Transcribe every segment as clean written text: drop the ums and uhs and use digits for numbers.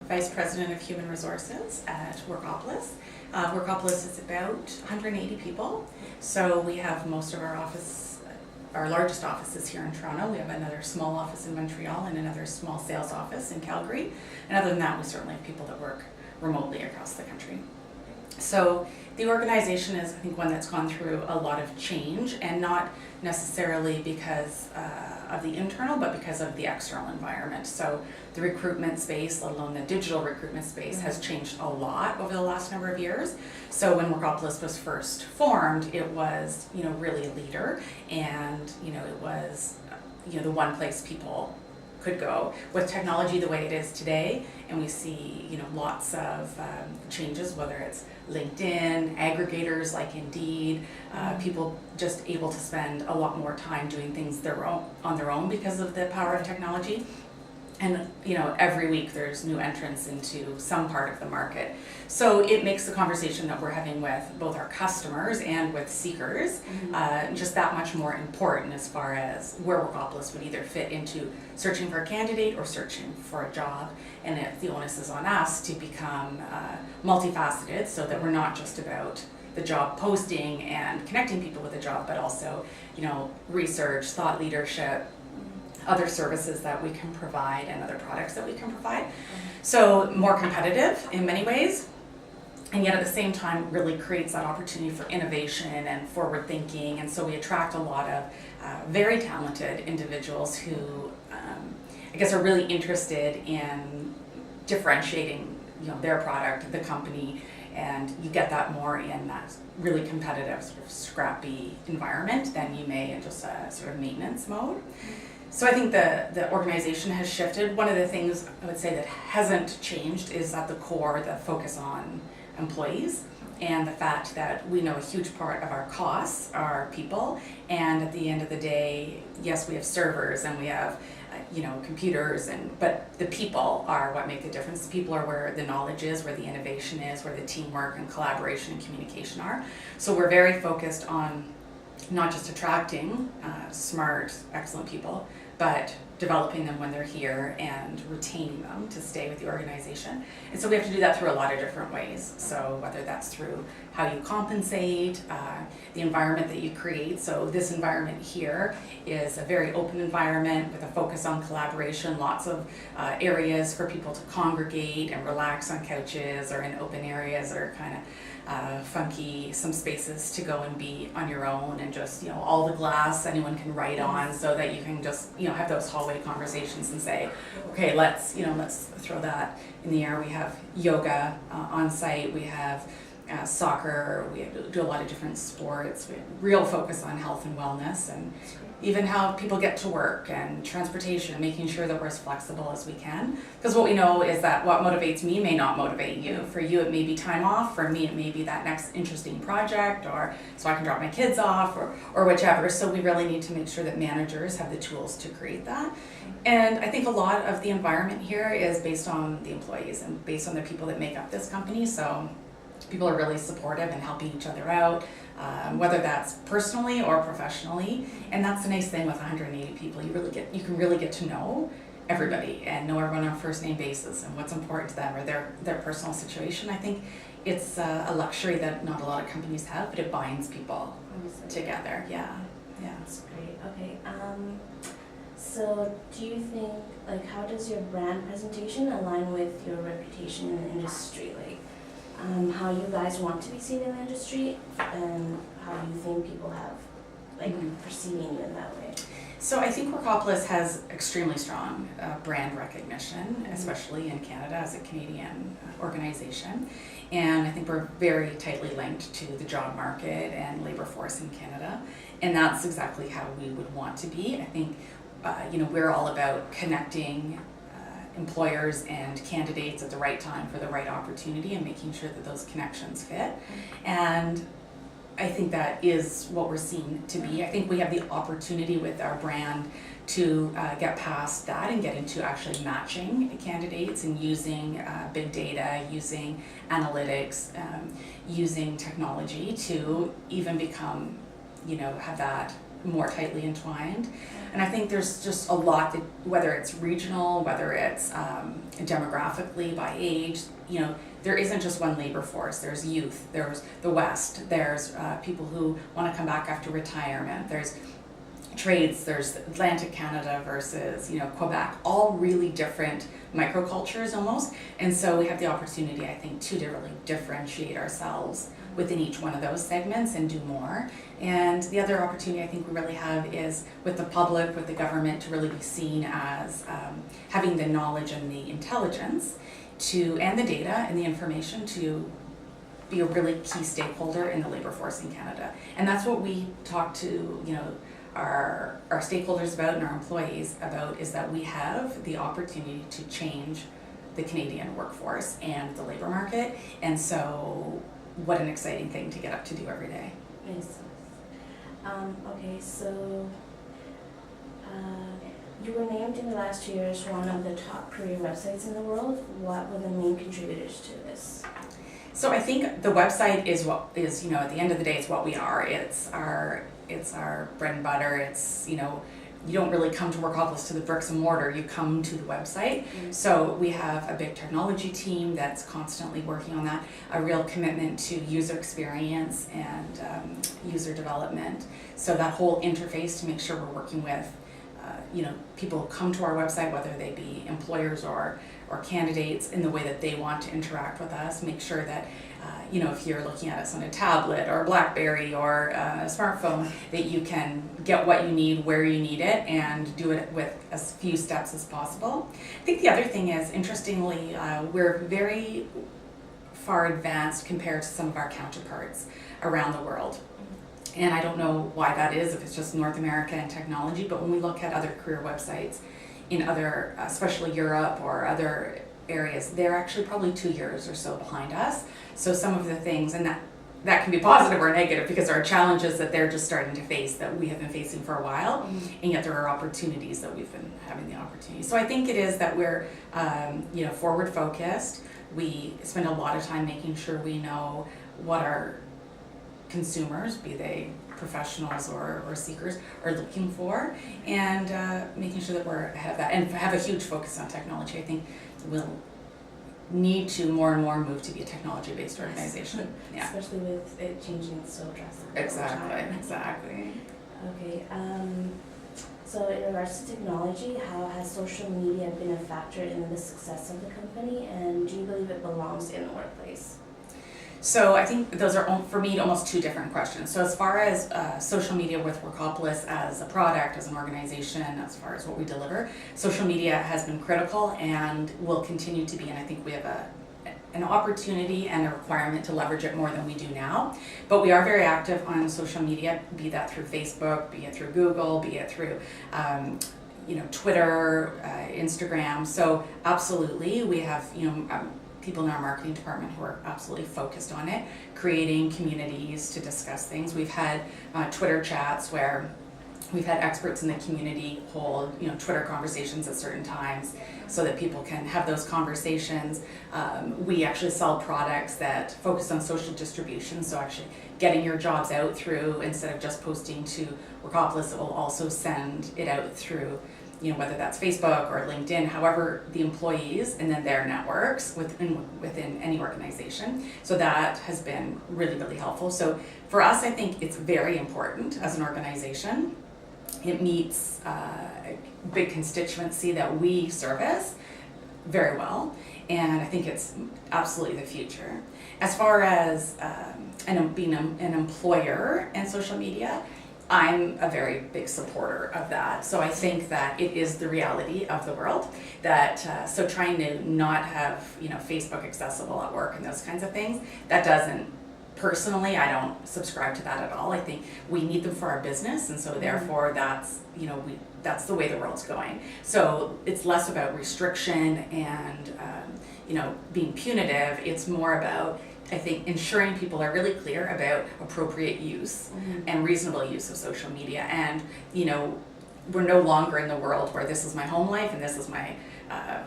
Vice President of Human Resources at Hrm2600. Hrm2600 is about 180 people. So we have most of our largest offices here in Toronto. We have another small office in Montreal and another small sales office in Calgary. And other than that, we certainly have people that work remotely across the country. So the organization is, I think, one that's gone through a lot of change, and not necessarily because of the internal, but because of the external environment. So the recruitment space, let alone the digital recruitment space, has changed a lot over the last number of years. So when Hrm2600 was first formed, it was, really a leader, and, it was, the one place people could go. With technology the way it is today, and we see lots of changes, whether it's LinkedIn, aggregators like Indeed, people just able to spend a lot more time doing things on their own because of the power of technology. And every week there's new entrants into some part of the market. So it makes the conversation that we're having with both our customers and with seekers just that much more important, as far as where Hrm2600 would either fit into searching for a candidate or searching for a job. And the onus is on us to become multifaceted, so that we're not just about the job posting and connecting people with a job, but also research, thought leadership, other services that we can provide, and other products that we can provide. So more competitive in many ways, and yet at the same time really creates that opportunity for innovation and forward thinking. And so we attract a lot of very talented individuals who I guess are really interested in differentiating their product, the company, and you get that more in that really competitive, sort of scrappy environment than you may in just a sort of maintenance mode. So I think the organization has shifted. One of the things I would say that hasn't changed is at the core, the focus on employees, and the fact that we know a huge part of our costs are people. And at the end of the day, yes, we have servers and we have computers, but the people are what make the difference. The people are where the knowledge is, where the innovation is, where the teamwork and collaboration and communication are. So we're very focused on not just attracting smart, excellent people, but developing them when they're here and retaining them to stay with the organization. And so we have to do that through a lot of different ways. So whether that's through how you compensate, the environment that you create. So this environment here is a very open environment with a focus on collaboration, lots of areas for people to congregate and relax on couches or in open areas that are kind of funky, some spaces to go and be on your own, and just all the glass anyone can write on, so that you can just have those hallway conversations and say, okay, let's throw that in the air. We have yoga on site, we have soccer, we do a lot of different sports. We have real focus on health and wellness, and even how people get to work and transportation, and making sure that we're as flexible as we can. Because what we know is that what motivates me may not motivate you. For you, it may be time off. For me, it may be that next interesting project, or so I can drop my kids off, or whichever. So we really need to make sure that managers have the tools to create that. And I think a lot of the environment here is based on the employees and based on the people that make up this company. So people are really supportive and helping each other out, whether that's personally or professionally. And that's the nice thing with 180 people. You can really get to know everybody and know everyone on a first name basis and what's important to them, or their personal situation. I think it's a luxury that not a lot of companies have, but it binds people together. Yeah. That's great. Okay. So do you think, how does your brand presentation align with your reputation in the industry? How you guys want to be seen in the industry, and how you think people have perceiving you in that way? So I think Hrm2600 has extremely strong brand recognition, especially in Canada as a Canadian organization. And I think we're very tightly linked to the job market and labor force in Canada. And that's exactly how we would want to be. I think we're all about connecting employers and candidates at the right time for the right opportunity, and making sure that those connections fit. And I think that is what we're seen to be. I think we have the opportunity with our brand to get past that and get into actually matching candidates and using big data, using analytics, using technology to even become, have that more tightly entwined. And I think there's just a lot that, whether it's regional, whether it's demographically by age, you know, there isn't just one labor force. There's youth, there's the West, there's people who want to come back after retirement, there's trades, there's Atlantic Canada versus, you know, Quebec, all really different microcultures almost. And so we have the opportunity, I think, to really differentiate ourselves within each one of those segments and do more. And the other opportunity I think we really have is with the public, with the government, to really be seen as having the knowledge and the intelligence and the data and the information to be a really key stakeholder in the labor force in Canada. And that's what we talk to, you know, our stakeholders about and our employees about, is that we have the opportunity to change the Canadian workforce and the labor market. And so what an exciting thing to get up to do every day. Makes sense. Okay, so you were named in the last 2 years one of the top career websites in the world. What were the main contributors to this? So I think the website is what is, you know, at the end of the day, it's what we are. It's our bread and butter. It's, you know, you don't really come to Workopolis to the bricks and mortar, you come to the website. Mm-hmm. So we have a big technology team that's constantly working on that, a real commitment to user experience and user development. So that whole interface to make sure we're working with, you know, people come to our website, whether they be employers or candidates, in the way that they want to interact with us, make sure that you know, if you're looking at us on a tablet or a BlackBerry or a smartphone, that you can get what you need where you need it and do it with as few steps as possible. I think the other thing is, interestingly, we're very far advanced compared to some of our counterparts around the world. And I don't know why that is, if it's just North America and technology, but when we look at other career websites in other, especially Europe or other areas, they're actually probably 2 years or so behind us. So some of the things, and that can be positive or negative, because there are challenges that they're just starting to face that we have been facing for a while, and yet there are opportunities that we've been having the opportunity. So I think it is that we're you know, forward focused. We spend a lot of time making sure we know what our consumers, be they professionals or seekers, are looking for, and making sure that we're ahead of that, and have a huge focus on technology. I think we'll need to more and more move to be a technology-based organization. Yeah. Especially with it changing so drastically. Exactly. Okay. So in regards to technology, how has social media been a factor in the success of the company, and do you believe it belongs in the workplace? So I think those are, for me, almost two different questions. So as far as social media with Workopolis as a product, as an organization, as far as what we deliver, social media has been critical and will continue to be, and I think we have an opportunity and a requirement to leverage it more than we do now. But we are very active on social media, be that through Facebook, be it through Google, be it through you know, Twitter, Instagram. So absolutely, we have, you know, people in our marketing department who are absolutely focused on it, creating communities to discuss things. We've had Twitter chats where we've had experts in the community hold, you know, Twitter conversations at certain times so that people can have those conversations. We actually sell products that focus on social distribution, so actually getting your jobs out through, instead of just posting to Workopolis, it will also send it out through, you know, whether that's Facebook or LinkedIn, however the employees, and then their networks within any organization. So that has been really, really helpful. So for us, I think it's very important as an organization. It meets a big constituency that we service very well, and I think it's absolutely the future. As far as being an employer and social media, I'm a very big supporter of that. So I think that it is the reality of the world. That so trying to not have, you know, Facebook accessible at work and those kinds of things, that doesn't, personally, I don't subscribe to that at all. I think we need them for our business, and so therefore that's, you know, that's the way the world's going. So it's less about restriction and you know, being punitive. It's more about, I think, ensuring people are really clear about appropriate use and reasonable use of social media. And, you know, we're no longer in the world where this is my home life and this is my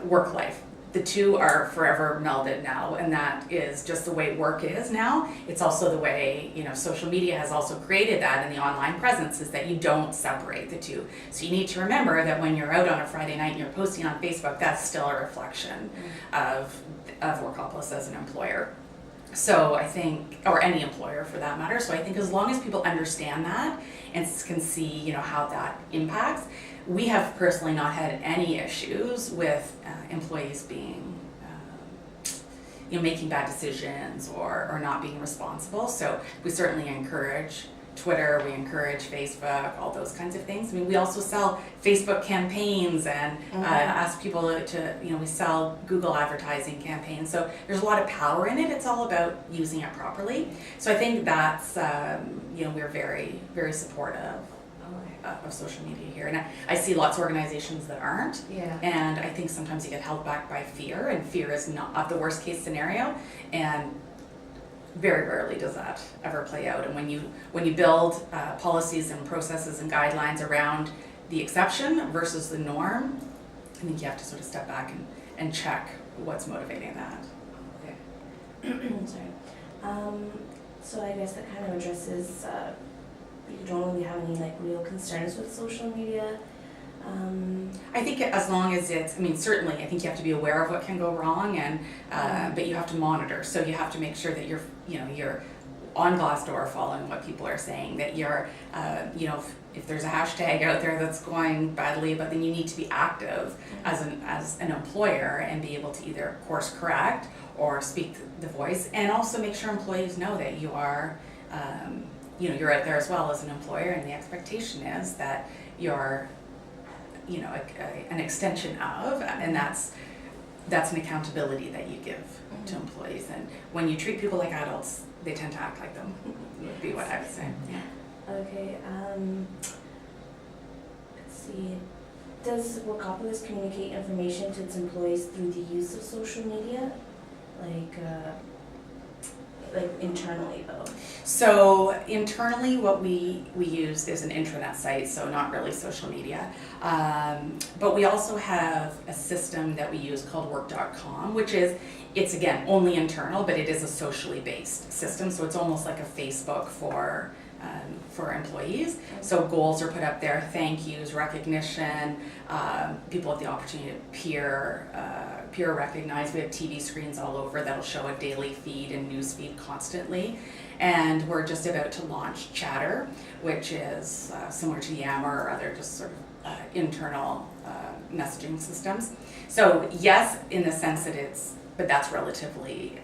work life. the two are forever melded now, and that is just the way work is now. It's also the way, social media has also created that, and the online presence is that you don't separate the two. So you need to remember that when you're out on a Friday night and you're posting on Facebook, that's still a reflection of Workopolis as an employer. So I think, or any employer for that matter. So I think as long as people understand that and can see, how that impacts, we have personally not had any issues with employees being, making bad decisions or not being responsible. So we certainly encourage Twitter, we encourage Facebook, all those kinds of things. I mean, we also sell Facebook campaigns and ask people to, we sell Google advertising campaigns. So there's a lot of power in it. It's all about using it properly. So I think that's, we're very, very supportive of social media here. And I see lots of organizations that aren't. Yeah. And I think sometimes you get held back by fear, and fear is not the worst case scenario. And very rarely does that ever play out. And when you build policies and processes and guidelines around the exception versus the norm, I think you have to sort of step back and check what's motivating that. Okay. Sorry. So I guess that kind of addresses, you don't really have any real concerns with social media. I think as long as certainly I think you have to be aware of what can go wrong, and but you have to monitor. So you have to make sure that you're on Glassdoor following what people are saying, that you're, if there's a hashtag out there that's going badly, but then you need to be active as an employer and be able to either course correct or speak the voice, and also make sure employees know that you are, you're out there as well as an employer, and the expectation is that you're an extension of, and that's an accountability that you give to employees. And when you treat people like adults, they tend to act like them, would be what I would say. Yeah. Okay, let's see. Does Workopolis communicate information to its employees through the use of social media? Like internally though? So internally what we use is an intranet site, so not really social media. But we also have a system that we use called work.com, it's again only internal, but it is a socially based system, so it's almost like a Facebook for employees. So goals are put up there, thank yous, recognition, people have the opportunity to peer recognize. We have TV screens all over that'll show a daily feed and news feed constantly. And we're just about to launch Chatter, which is similar to Yammer or other just sort of internal messaging systems. So yes, in the sense that but that's relatively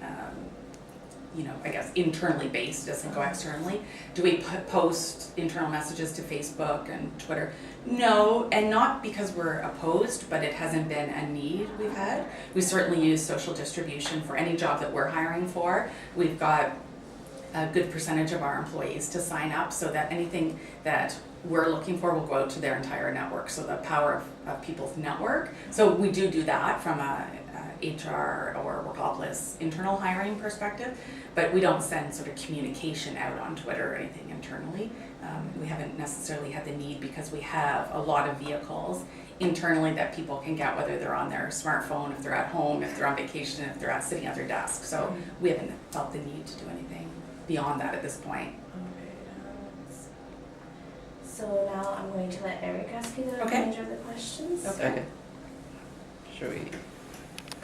I guess internally based, doesn't go externally. Do we post internal messages to Facebook and Twitter? No, and not because we're opposed, but it hasn't been a need we've had. We certainly use social distribution for any job that we're hiring for. We've got a good percentage of our employees to sign up so that anything that we're looking for will go out to their entire network, so the power of people's network. So we do that from a HR or Workopolis internal hiring perspective, but we don't send sort of communication out on Twitter or anything internally. We haven't necessarily had the need because we have a lot of vehicles internally that people can get, whether they're on their smartphone, if they're at home, if they're on vacation, if they're sitting at their desk. So we haven't felt the need to do anything beyond that at this point. So now I'm going to let Eric ask you the remainder of the questions. Okay. Should we